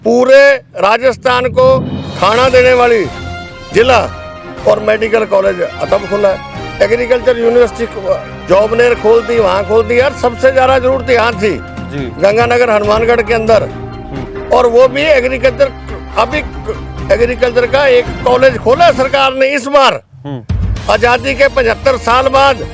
पूरे राजस्थान को खाना देने वाली जिला और मेडिकल कॉलेज अतब खुला है। एग्रीकल्चर यूनिवर्सिटी जॉब ने खोल दी, वहाँ खोल दी। यार सबसे ज्यादा जरूरत यहाँ थी गंगानगर हनुमानगढ़ के अंदर, और वो भी एग्रीकल्चर। अभी एग्रीकल्चर का एक कॉलेज खोला सरकार ने इस बार, आजादी के 75 साल बाद।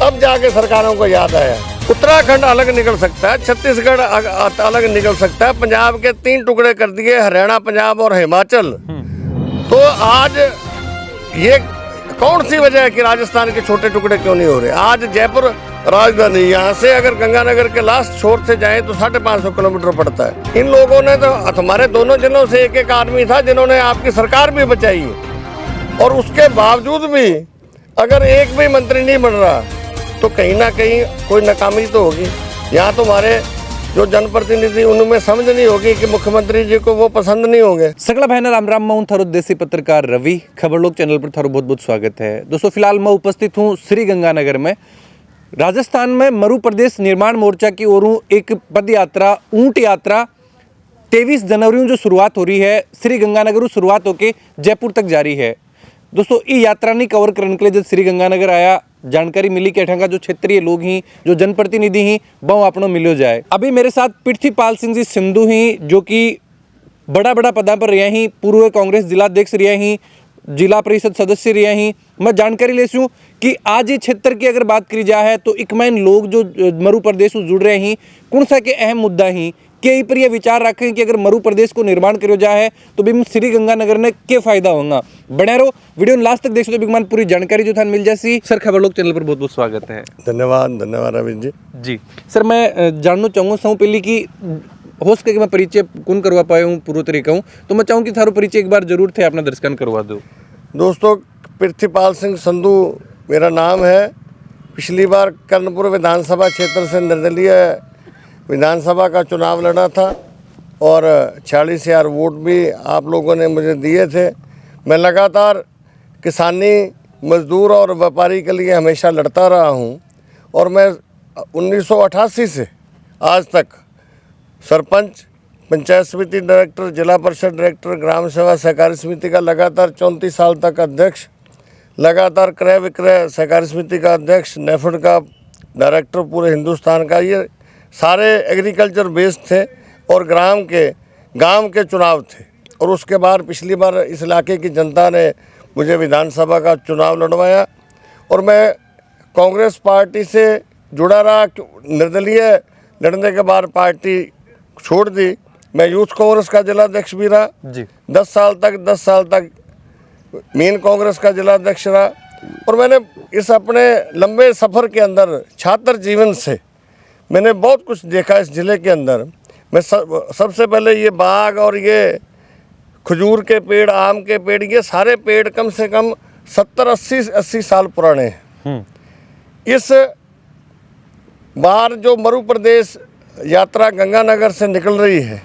अब जाके सरकारों को याद आया। उत्तराखंड अलग निकल सकता है, छत्तीसगढ़ अलग निकल सकता है, पंजाब के 3 टुकड़े कर दिए, हरियाणा, पंजाब और हिमाचल। तो आज ये कौन सी वजह है कि राजस्थान के छोटे टुकड़े क्यों नहीं हो रहे? आज जयपुर राजधानी, यहाँ से अगर गंगानगर के लास्ट छोर से जाए तो 550 किलोमीटर पड़ता है। इन लोगों ने तो हमारे दोनों जिलों से एक एक आदमी था जिन्होंने आपकी सरकार भी बचाई है, और उसके बावजूद भी अगर एक भी मंत्री नहीं बन रहा तो कहीं ना कहीं कोई नाकामी तो होगी। यहाँ तो हमारे जो जनप्रतिनिधि उनमें समझ नहीं होगी कि मुख्यमंत्री जी को वो पसंद नहीं होंगे। सगला बहना राम राम, मैं थारो देसी पत्रकार रवि। खबर लोग चैनल पर थारो बहुत बहुत स्वागत है। दोस्तों, फिलहाल मैं उपस्थित हूँ श्री गंगानगर में। राजस्थान में मरु प्रदेश निर्माण मोर्चा की ओर एक पद यात्रा, ऊंट यात्रा 23 जनवरी जो शुरुआत हो रही है श्री गंगानगर शुरुआत होकर जयपुर तक जारी है। दोस्तों, ये यात्रा नहीं कवर करने के लिए जब श्री गंगानगर आया, जानकारी मिली कि अठंगा जो क्षेत्रीय लोग ही, जो जनप्रतिनिधि ही बहु अपनों मिलो जाए। अभी मेरे साथ पृथ्वीपाल सिंह जी सिंधु ही, जो कि बड़ा पदा पर रहे ही, पूर्व कांग्रेस जिलाध्यक्ष रहे ही, जिला परिषद सदस्य रहे ही। मैं जानकारी ले सूँ कि आज ये क्षेत्र की अगर बात करी जाए तो इकमैन लोग जो मरु प्रदेश से जुड़ रहे हैं, कौन सा के अहम मुद्दा ही के पर यह विचार रखें कि अगर मरु प्रदेश को निर्माण करो जाए तो भी श्री गंगानगर ने क्या फायदा होगा। बने रहो, वीडियो लास्ट तक देखो तो बिगमान पूरी जानकारी जो था मिल जासी। सर, खबर लोग चैनल पर बहुत बहुत स्वागत है। धन्यवाद रविंद्र जी। सर, मैं जानना चाहूँगा सबसे पहले कि हो सके कि मैं परिचय कौन करवा पाया हूँ पूरा तरीका हूँ, तो मैं चाहूँ कि थारो परिचय एक बार जरूर थे अपना दर्शकन करवा दो। दोस्तों, पृथ्वीपाल सिंह संधू मेरा नाम है। पिछली बार कर्णपुर विधानसभा क्षेत्र से निर्दलीय विधानसभा का चुनाव लड़ा था और 46,000 वोट भी आप लोगों ने मुझे दिए थे। मैं लगातार किसानी, मजदूर और व्यापारी के लिए हमेशा लड़ता रहा हूं, और मैं 1988 से आज तक सरपंच, पंचायत समिति डायरेक्टर, जिला परिषद डायरेक्टर, ग्राम सेवा सहकारी समिति का लगातार 34 साल तक अध्यक्ष, लगातार क्रय विक्रय सहकारी समिति का अध्यक्ष, नेफेड का डायरेक्टर पूरे हिंदुस्तान का। ये सारे एग्रीकल्चर बेस्ड थे और गांव के चुनाव थे। और उसके बाद पिछली बार इस इलाके की जनता ने मुझे विधानसभा का चुनाव लड़वाया, और मैं कांग्रेस पार्टी से जुड़ा रहा। निर्दलीय लड़ने के बाद पार्टी छोड़ दी। मैं यूथ कांग्रेस का जिलाध्यक्ष भी रहा जी। 10 साल तक मेन कांग्रेस का जिलाध्यक्ष रहा। और मैंने इस अपने लंबे सफ़र के अंदर छात्र जीवन से मैंने बहुत कुछ देखा इस ज़िले के अंदर। मैं सबसे पहले ये बाग और ये खजूर के पेड़, आम के पेड़, ये सारे पेड़ कम से कम 70-80 साल पुराने हैं। इस बार जो मरु प्रदेश यात्रा गंगानगर से निकल रही है,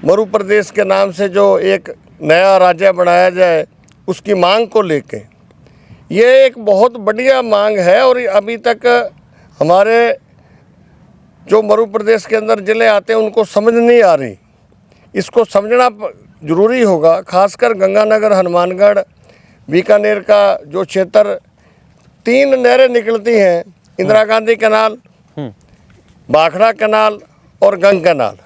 मरु प्रदेश के नाम से जो एक नया राज्य बनाया जाए, उसकी मांग को लेके, ये एक बहुत बढ़िया मांग है। और अभी तक हमारे जो मरु प्रदेश के अंदर ज़िले आते हैं उनको समझ नहीं आ रही। इसको समझना ज़रूरी होगा। खासकर गंगानगर, हनुमानगढ़, बीकानेर का जो क्षेत्र, 3 नहरें निकलती हैं, इंदिरा गांधी कैनाल, भाखड़ा कैनाल और गंग कैनाल।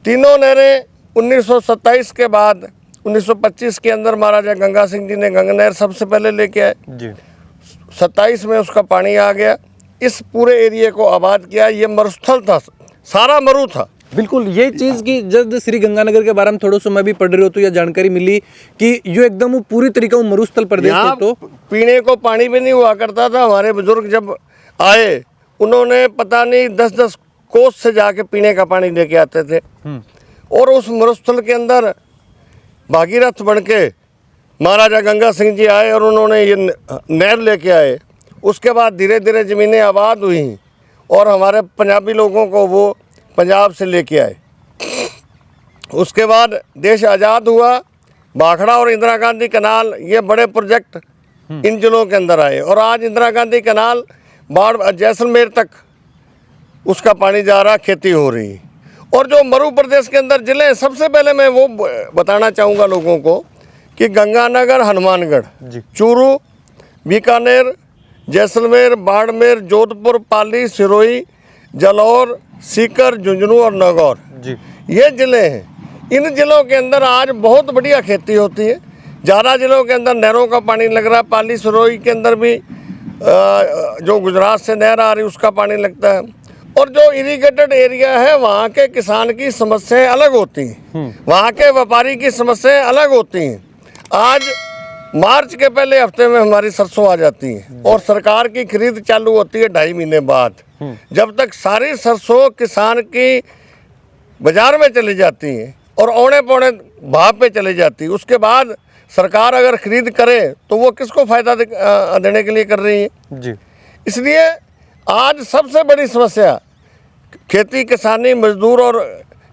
तीनों नहरें 1927 के बाद 1925 के अंदर महाराजा गंगा सिंह जी ने गंगा नहर सबसे पहले लेके आए जी। 27 में उसका पानी आ गया, इस पूरे एरिया को आबाद किया। ये मरुस्थल था, सारा मरु था। बिल्कुल, ये चीज़ की जब श्री गंगानगर के बारे में थोड़ा सा मैं भी पढ़ रही हूँ तो यह जानकारी मिली कि यो एकदम पूरी तरीका मरुस्थल प्रदेश है। तो पीने को पानी भी नहीं हुआ करता था। हमारे बुजुर्ग जब आए, उन्होंने पता नहीं 10-10 कोस से जाके पीने का पानी लेके आते थे। और उस मरुस्थल के अंदर भागीरथ बन के महाराजा गंगा सिंह जी आए और उन्होंने ये नहर लेके आए। उसके बाद धीरे धीरे ज़मीनें आबाद हुई और हमारे पंजाबी लोगों को वो पंजाब से लेके आए। उसके बाद देश आज़ाद हुआ, भाखड़ा और इंदिरा गांधी कैनाल, ये बड़े प्रोजेक्ट इन जिलों के अंदर आए। और आज इंदिरा गांधी कैनाल बाढ़ जैसलमेर तक उसका पानी जा रहा, खेती हो रही। और जो मरु प्रदेश के अंदर जिले हैं, सबसे पहले मैं वो बताना चाहूँगा लोगों को कि गंगानगर, हनुमानगढ़, चूरू, बीकानेर, जैसलमेर, बाड़मेर, जोधपुर, पाली, सिरोही, जालौर, सीकर, झुंझुनू और नागौर, ये जिले हैं। इन जिलों के अंदर आज बहुत बढ़िया खेती होती है। ज़्यादा जिलों के अंदर नहरों का पानी लग रहा है। पाली, सिरोही के अंदर भी जो गुजरात से नहर आ रही उसका पानी लगता है। और जो इरिगेटेड एरिया है वहाँ के किसान की समस्याएं अलग होती हैं, वहाँ के व्यापारी की समस्याएं अलग होती हैं। आज मार्च के पहले हफ्ते में हमारी सरसों आ जाती है और सरकार की खरीद चालू होती है 2.5 महीने बाद। जब तक सारी सरसों किसान की बाजार में चली जाती है और औने पौने भाव पे चली जाती है, उसके बाद सरकार अगर खरीद करे तो वो किसको फायदा देने के लिए कर रही है जी। इसलिए आज सबसे बड़ी समस्या खेती किसानी मजदूर और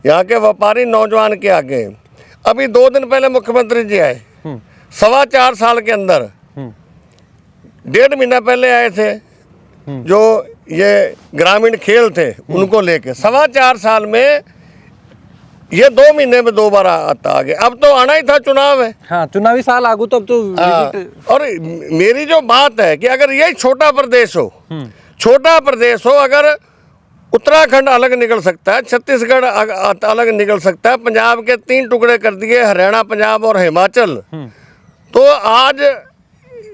यहाँ के व्यापारी नौजवान के आगे हैं। अभी 2 दिन पहले मुख्यमंत्री जी आए, 4.25 साल के अंदर 1.5 महीना पहले आए थे, जो ये ग्रामीण खेल थे उनको लेके 4.25 साल में ये 2 महीने में 2 बार आता आगे। अब तो आना ही था, चुनाव है। हाँ, चुनावी साल आगू तो अब तो और मेरी जो बात है कि अगर यही छोटा प्रदेश हो, छोटा प्रदेश हो, अगर उत्तराखंड अलग निकल सकता है, छत्तीसगढ़ अलग निकल सकता है, पंजाब के 3 टुकड़े कर दिए, हरियाणा, पंजाब और हिमाचल, तो आज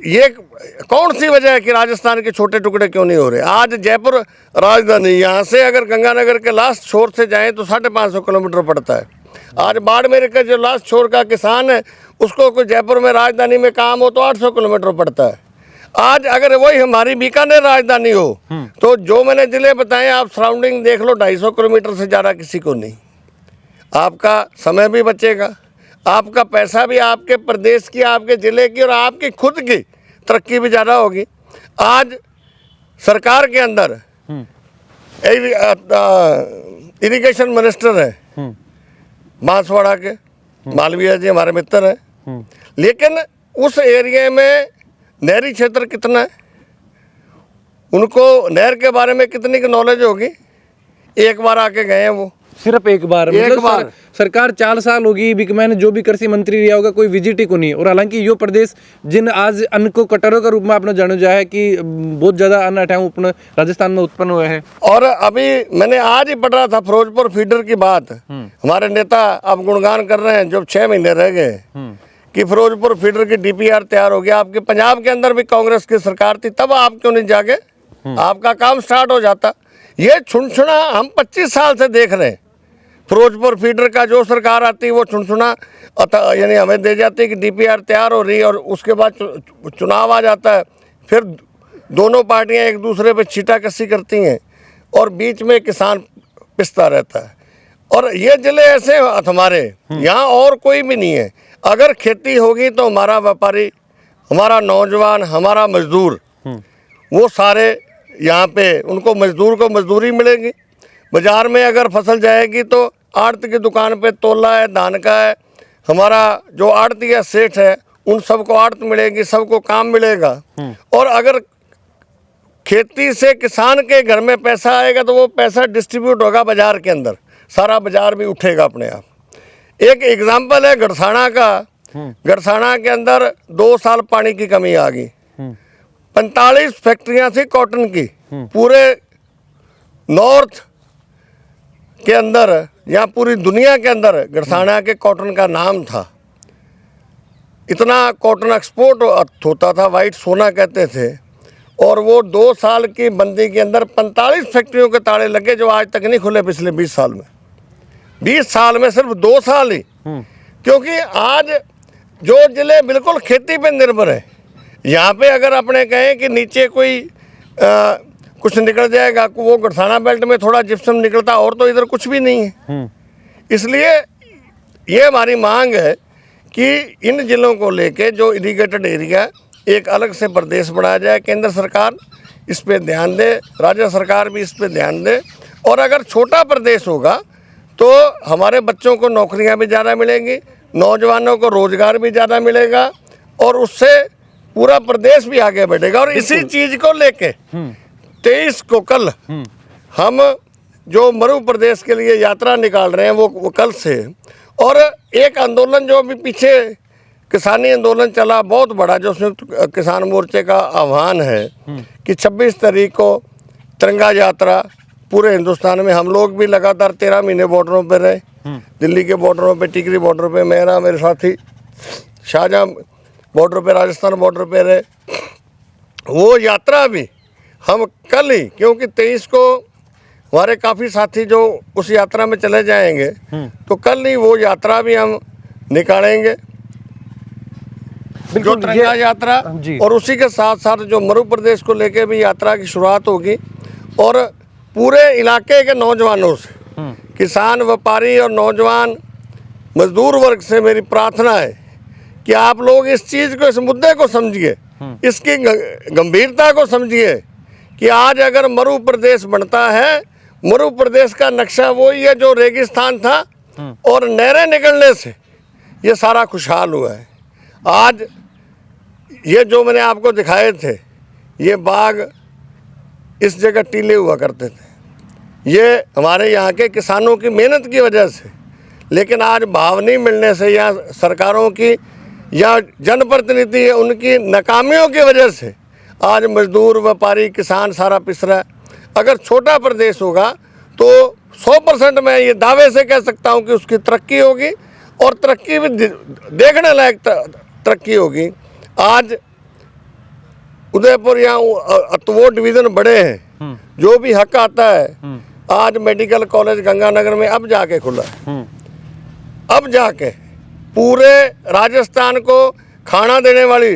ये कौन सी वजह है कि राजस्थान के छोटे टुकड़े क्यों नहीं हो रहे। आज जयपुर राजधानी, यहाँ से अगर गंगानगर के लास्ट छोर से जाएं तो 550 किलोमीटर पड़ता है। आज बाड़मेर का जो लास्ट छोर का किसान है उसको कोई जयपुर में राजधानी में काम हो तो 800 किलोमीटर पड़ता है। आज अगर वही हमारी बीकानेर राजधानी हो तो जो मैंने जिले बताए आप सराउंडिंग देख लो, 250 किलोमीटर से ज़्यादा किसी को नहीं। आपका समय भी बचेगा, आपका पैसा भी, आपके प्रदेश की, आपके ज़िले की और आपकी खुद की तरक्की भी ज़्यादा होगी। आज सरकार के अंदर इरिगेशन मिनिस्टर है बांसवाड़ा के, मालवीय जी हमारे मित्र हैं, लेकिन उस एरिया में नहरी क्षेत्र कितना है, उनको नहर के बारे में कितनी की नॉलेज होगी। एक बार आके गए हैं वो, सिर्फ एक बार, मतलब सरकार 4 साल होगी, मैंने जो भी कृषि मंत्री रहा होगा कोई विजिट ही को नहीं। और हालांकि यो प्रदेश जिन आज अन्न को कटरों के रूप में आपने जाना जाए कि बहुत ज्यादा अन्न अठाऊ अपने राजस्थान में उत्पन्न हुए हैं। और अभी मैंने आज ही पढ़ रहा था फिरोजपुर फीडर की बात, हमारे नेता अब गुणगान कर रहे हैं, जब 6 महीने रह गए कि फिरोजपुर फीडर की DPR तैयार हो गया। आपके पंजाब के अंदर भी कांग्रेस की सरकार थी, तब आप क्यों नहीं जागे, आपका काम स्टार्ट हो जाता। ये छुनछुना हम 25 साल से देख रहे हैं। फिरोजपुर फीडर का जो सरकार आती है वो छुनछुना यानी हमें दे जाती है कि DPR तैयार हो रही है, और उसके बाद चुनाव आ जाता है, फिर दोनों पार्टियां एक दूसरे पे छींटाकशी करती हैं और बीच में किसान पिसता रहता है। और ये जिले ऐसे हमारे यहाँ और कोई भी नहीं है। अगर खेती होगी तो हमारा व्यापारी, हमारा नौजवान, हमारा मजदूर, वो सारे यहाँ पे उनको मजदूर को मजदूरी मिलेगी। बाज़ार में अगर फसल जाएगी तो आड़त की दुकान पे तोला है, धान का है, हमारा जो आड़ती या सेठ है उन सबको आड़त मिलेगी, सबको काम मिलेगा। और अगर खेती से किसान के घर में पैसा आएगा तो वो पैसा डिस्ट्रीब्यूट होगा बाज़ार के अंदर, सारा बाज़ार भी उठेगा अपने आप। एक एग्जाम्पल है गड़साना का। गड़साना के अंदर 2 साल पानी की कमी आ गई, 45 फैक्ट्रियाँ थी कॉटन की, पूरे नॉर्थ के अंदर या पूरी दुनिया के अंदर गड़साना के कॉटन का नाम था। इतना कॉटन एक्सपोर्ट होता था, वाइट सोना कहते थे। और वो 2 साल की बंदी के अंदर 45 फैक्ट्रियों के ताले लगे जो आज तक नहीं खुले पिछले 20 साल में। 20 साल में सिर्फ 2 साल ही, क्योंकि आज जो जिले बिल्कुल खेती पे निर्भर है, यहाँ पे अगर अपने कहें कि नीचे कोई कुछ निकल जाएगा, वो गड़साना बेल्ट में थोड़ा जिप्सम निकलता, और तो इधर कुछ भी नहीं है। इसलिए ये हमारी मांग है कि इन जिलों को लेके जो इरिगेटेड एरिया एक अलग से प्रदेश बनाया जाए। केंद्र सरकार इस पे ध्यान दे, राज्य सरकार भी इस पे ध्यान दे। और अगर छोटा प्रदेश होगा तो हमारे बच्चों को नौकरियां भी ज़्यादा मिलेंगी, नौजवानों को रोजगार भी ज़्यादा मिलेगा, और उससे पूरा प्रदेश भी आगे बढ़ेगा। और इसी चीज़ को लेके 23 को कल हम जो मरु प्रदेश के लिए यात्रा निकाल रहे हैं वो कल से, और एक आंदोलन जो अभी पीछे किसानी आंदोलन चला बहुत बड़ा, जो संयुक्त किसान मोर्चे का आह्वान है कि 26 तारीख को तिरंगा यात्रा पूरे हिंदुस्तान में। हम लोग भी लगातार 13 महीने बॉर्डरों पर रहे, दिल्ली के बॉर्डरों पे, टिकरी बॉर्डर पे, मेरे साथी शाहजहाँ बॉर्डर पे, राजस्थान बॉर्डर पे रहे। वो यात्रा भी हम कल ही, क्योंकि 23 को हमारे काफ़ी साथी जो उस यात्रा में चले जाएंगे, तो कल ही वो यात्रा भी हम निकालेंगे, जो तिरंगा यात्रा। और उसी के साथ साथ जो मरु प्रदेश को लेके भी यात्रा की शुरुआत होगी, और पूरे इलाके के नौजवानों से, किसान, व्यापारी और नौजवान मजदूर वर्ग से मेरी प्रार्थना है कि आप लोग इस चीज़ को, इस मुद्दे को समझिए, इसकी गंभीरता को समझिए कि आज अगर मरु प्रदेश बनता है, मरु प्रदेश का नक्शा वही है जो रेगिस्तान था, और नहरें निकलने से ये सारा खुशहाल हुआ है। आज ये जो मैंने आपको दिखाए थे, ये बाग इस जगह टीले हुआ करते थे, ये हमारे यहाँ के किसानों की मेहनत की वजह से। लेकिन आज भाव नहीं मिलने से, या सरकारों की या जनप्रतिनिधि है उनकी नाकामियों की वजह से आज मजदूर, व्यापारी, किसान सारा पिस रहा है। अगर छोटा प्रदेश होगा तो 100% मैं ये दावे से कह सकता हूँ कि उसकी तरक्की होगी, और तरक्की भी देखने लायक तरक्की होगी। आज उदयपुर या वो डिवीज़न बड़े हैं, जो भी हक आता है, आज मेडिकल कॉलेज गंगानगर में अब जाके खुला है, अब जाके पूरे राजस्थान को खाना देने वाली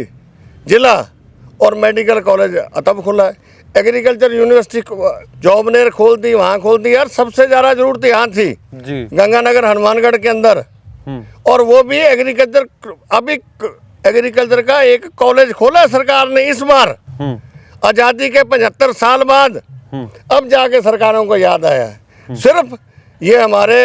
जिला और मेडिकल कॉलेज तब खुला है। एग्रीकल्चर यूनिवर्सिटी जॉबनेर खोल दी, वहाँ खोल दी। यार सबसे ज़्यादा जरूरत यहाँ थी गंगानगर, हनुमानगढ़ के अंदर, और वो भी एग्रीकल्चर। अभी एग्रीकल्चर का एक कॉलेज खोला सरकार ने इस बार, आज़ादी के 75 साल बाद अब जाके सरकारों को याद आया है। सिर्फ ये हमारे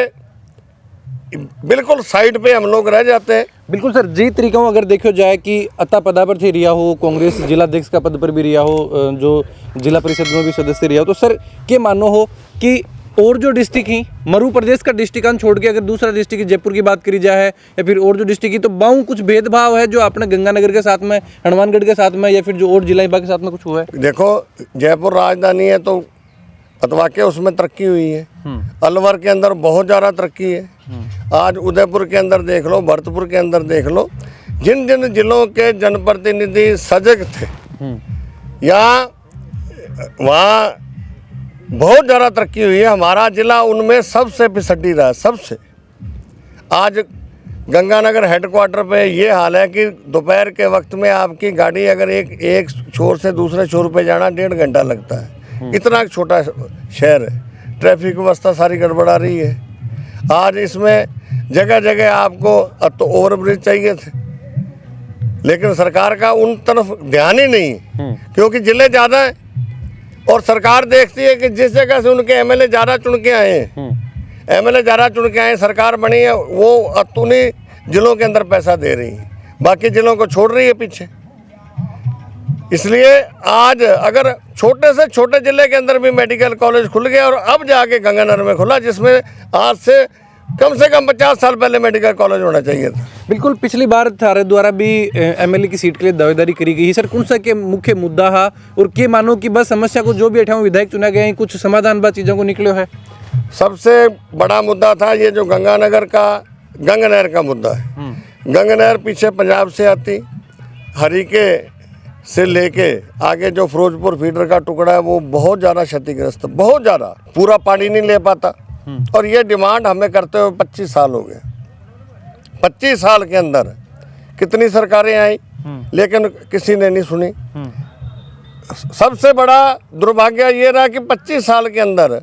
बिल्कुल साइड पे हम लोग रह जाते हैं। बिल्कुल सर, जी तरीका अगर देखो जाए कि अता पदा पर थी रिया हो, कांग्रेस जिलाध्यक्ष का पद पर भी रिया हो, जो जिला परिषद में भी सदस्य रिया हो, तो सर के मानो हो कि और जो डिस्ट्रिक्ट ही मरु प्रदेश का डिस्ट्रिक्ट छोड़ के अगर दूसरा डिस्ट्रिक्ट जयपुर की बात करी जाए, या फिर और जो डिस्ट्रिक्ट की, तो बाऊ कुछ भेदभाव है जो आपने गंगानगर के साथ में, हनुमानगढ़ के साथ में, या फिर जो और जिला के साथ में कुछ हुआ है? देखो, जयपुर राजधानी है तो अथवा के उसमें तरक्की हुई है, अलवर के अंदर बहुत ज़्यादा तरक्की है। आज उदयपुर के अंदर देख लो, भरतपुर के अंदर देख लो, जिन जिन जिलों के जनप्रतिनिधि सजग थे, या वहाँ बहुत ज़्यादा तरक्की हुई है। हमारा जिला उनमें सबसे पिछड़ी रहा, सबसे। आज गंगानगर हेडक्वार्टर पे ये हाल है कि दोपहर के वक्त में आपकी गाड़ी अगर एक छोर से दूसरे छोर पे जाना 1.5 घंटा लगता है। इतना छोटा शहर है, ट्रैफिक व्यवस्था सारी गड़बड़ा रही है। आज इसमें जगह जगह आपको तो ओवरब्रिज चाहिए थे, लेकिन सरकार का उन तरफ ध्यान ही नहीं, क्योंकि जिले ज़्यादा हैं और सरकार देखती है कि जिस जगह से उनके एमएलए ज़्यादा चुन के आए हैं, एमएलए ज़्यादा चुन के आए, सरकार बनी है, वो उन्हीं जिलों के अंदर पैसा दे रही है, बाकी जिलों को छोड़ रही है पीछे। इसलिए आज अगर छोटे से छोटे जिले के अंदर भी मेडिकल कॉलेज खुल गया, और अब जाके गंगानगर में खुला, जिसमें आज से कम 50 साल पहले मेडिकल कॉलेज होना चाहिए था। बिल्कुल, पिछली बार थारे द्वारा भी एमएलए की सीट के लिए दावेदारी करी गई। सर कौन सा के मुख्य मुद्दा है, और के मानो कि बस समस्या को जो भी 58 विधायक चुना गए हैं, कुछ समाधान बा चीज़ों को निकलो है? सबसे बड़ा मुद्दा था ये जो गंगानगर का गंगनहर का मुद्दा है। गंगनहर पीछे पंजाब से आती, हरीके से लेके आगे जो फिरोजपुर फीडर का टुकड़ा है, वो बहुत ज़्यादा क्षतिग्रस्त, बहुत ज़्यादा, पूरा पानी नहीं ले पाता। और ये डिमांड हमें करते हुए 25 साल हो गए। 25 साल के अंदर कितनी सरकारें आई, लेकिन किसी ने नहीं सुनी। सबसे बड़ा दुर्भाग्य ये रहा कि 25 साल के अंदर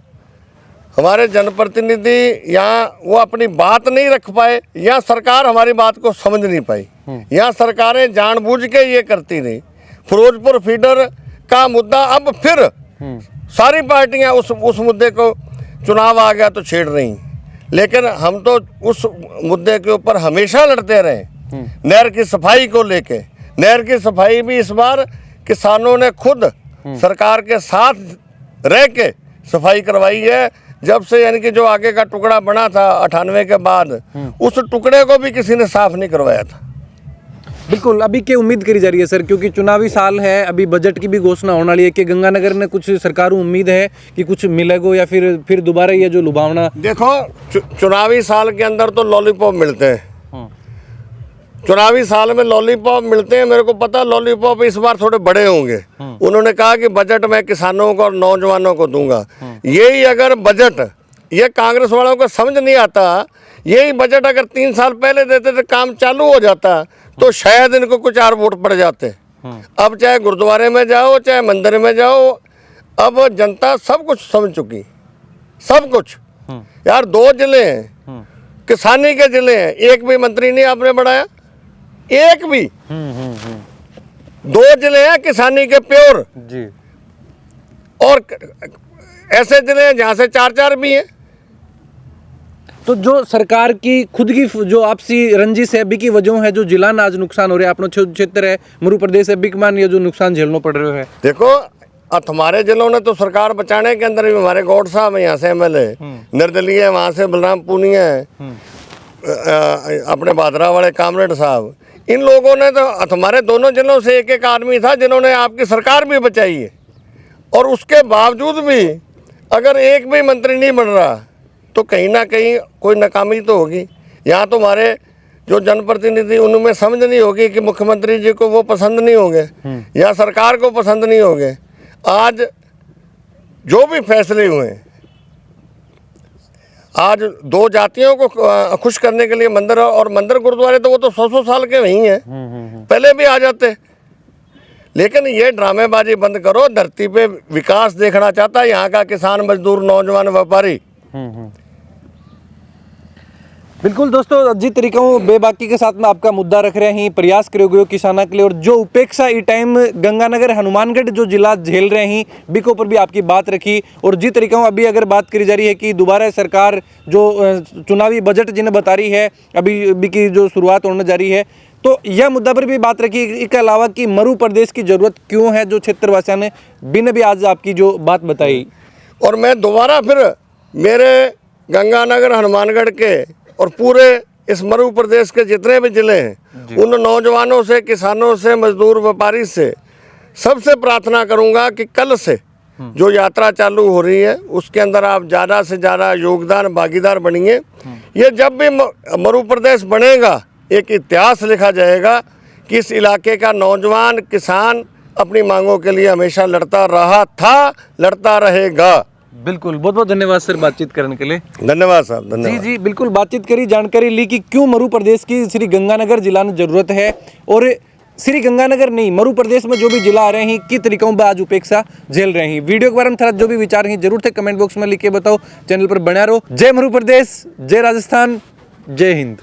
हमारे जनप्रतिनिधि या वो अपनी बात नहीं रख पाए, या सरकार हमारी बात को समझ नहीं पाई, या सरकारें जानबूझ के ये करती नहीं। फिरोजपुर फीडर का मुद्दा अब फिर सारी पार्टियां उस मुद्दे को, चुनाव आ गया तो छेड़ रही, लेकिन हम तो उस मुद्दे के ऊपर हमेशा लड़ते रहे। नहर की सफाई को लेके, नहर की सफाई भी इस बार किसानों ने खुद सरकार के साथ रह के सफाई करवाई है, जब से यानी कि जो आगे का टुकड़ा बना था 98 के बाद, उस टुकड़े को भी किसी ने साफ नहीं करवाया था। बिल्कुल, अभी क्या उम्मीद करी जा रही है सर, क्योंकि चुनावी साल है, अभी बजट की भी घोषणा होने वाली है कि गंगानगर में कुछ सरकारों उम्मीद है कि कुछ मिलेगा या फिर दोबारा ये जो लुभावना। देखो चुनावी साल के अंदर तो लॉलीपॉप मिलते हैं, चुनावी साल में लॉलीपॉप मिलते हैं। मेरे को पता लॉलीपॉप इस बार थोड़े बड़े होंगे। उन्होंने कहा कि बजट मैं किसानों को और नौजवानों को दूंगा। यही अगर बजट ये कांग्रेस वालों को समझ नहीं आता, यही बजट अगर 3 साल पहले देते थे, काम चालू हो जाता, तो शायद इनको कुछ और वोट पड़ जाते। अब चाहे गुरुद्वारे में जाओ, चाहे मंदिर में जाओ, अब जनता सब कुछ समझ चुकी, सब कुछ। यार 2 जिले हैं, किसानी के जिले हैं, एक भी मंत्री नहीं आपने बढ़ाया, एक भी। 2 जिले हैं किसानी के प्योर जी, और ऐसे जिले हैं जहां से 4-4 भी हैं। तो जो सरकार की खुद की जो आपसी रंजिश है, अभी की वजह है जो जिला आज नुकसान हो रहा है, अपना क्षेत्र है मरु प्रदेश है, बिक मान ये जो नुकसान झेलना पड़ रहा है। देखो हमारे जिलों ने तो सरकार बचाने के अंदर भी, हमारे गौड़ साहब यहाँ से MLA निर्दलीय है, वहाँ से बलराम पूनिया है, अपने भादरा वाले कामरेड साहब, इन लोगों ने तो हमारे दोनों जिलों से एक आदमी था जिन्होंने आपकी सरकार भी बचाई है। और उसके बावजूद भी अगर एक भी मंत्री नहीं बन रहा, तो कहीं ना कहीं कोई नाकामी तो होगी। यहाँ तो हमारे जो जनप्रतिनिधि, उनमें समझ नहीं होगी कि मुख्यमंत्री जी को वो पसंद नहीं होंगे या सरकार को पसंद नहीं होंगे। आज जो भी फैसले हुए, आज 2 जातियों को खुश करने के लिए मंदिर और मंदिर गुरुद्वारे तो वो तो 100 साल के वही हैं, पहले भी आ जाते। लेकिन ये ड्रामेबाजी बंद करो। धरती पे विकास देखना चाहता है यहाँ का किसान, मजदूर, नौजवान, व्यापारी। बिल्कुल दोस्तों, जिस तरीके बेबाकी के साथ में आपका मुद्दा रख रहे हैं, प्रयास करोगे हो किसानों के लिए, और जो उपेक्षा ई टाइम गंगानगर हनुमानगढ़ जो जिला झेल रहे हैं, बिको पर भी आपकी बात रखी। और जिस तरीके अभी अगर बात करी जा रही है कि दोबारा सरकार जो चुनावी बजट जिन्हें बता रही है, अभी की जो शुरुआत होने जा रही है, तो यह मुद्दा पर भी बात रखी। इसके अलावा कि मरु प्रदेश की जरूरत क्यों है, जो क्षेत्रवासियों ने भी आज आपकी जो बात बताई। और मैं दोबारा फिर मेरे गंगानगर हनुमानगढ़ के और पूरे इस मरु प्रदेश के जितने भी जिले हैं, उन नौजवानों से, किसानों से, मजदूर, व्यापारी से सबसे प्रार्थना करूंगा कि कल से जो यात्रा चालू हो रही है, उसके अंदर आप ज़्यादा से ज़्यादा योगदान, भागीदार बनिए। ये जब भी मरु प्रदेश बनेगा, एक इतिहास लिखा जाएगा कि इस इलाके का नौजवान किसान अपनी मांगों के लिए हमेशा लड़ता रहा था, लड़ता रहेगा। बिल्कुल, बहुत बहुत धन्यवाद सर बातचीत करने के लिए। धन्यवाद साहब, धन्यवाद। जी, बिल्कुल बातचीत करी, जानकारी ली कि क्यों मरु प्रदेश की श्री गंगानगर जिला में जरूरत है, और श्री गंगानगर नहीं, मरु प्रदेश में जो भी जिला आ रहे हैं, किस तरीकों पर आज उपेक्षा झेल रहे हैं। वीडियो के बारे में थोड़ा जो भी विचार हैं जरूर थे कमेंट बॉक्स में लिख के बताओ। चैनल पर बना रहो। जय मरु प्रदेश, जय राजस्थान, जय हिंद।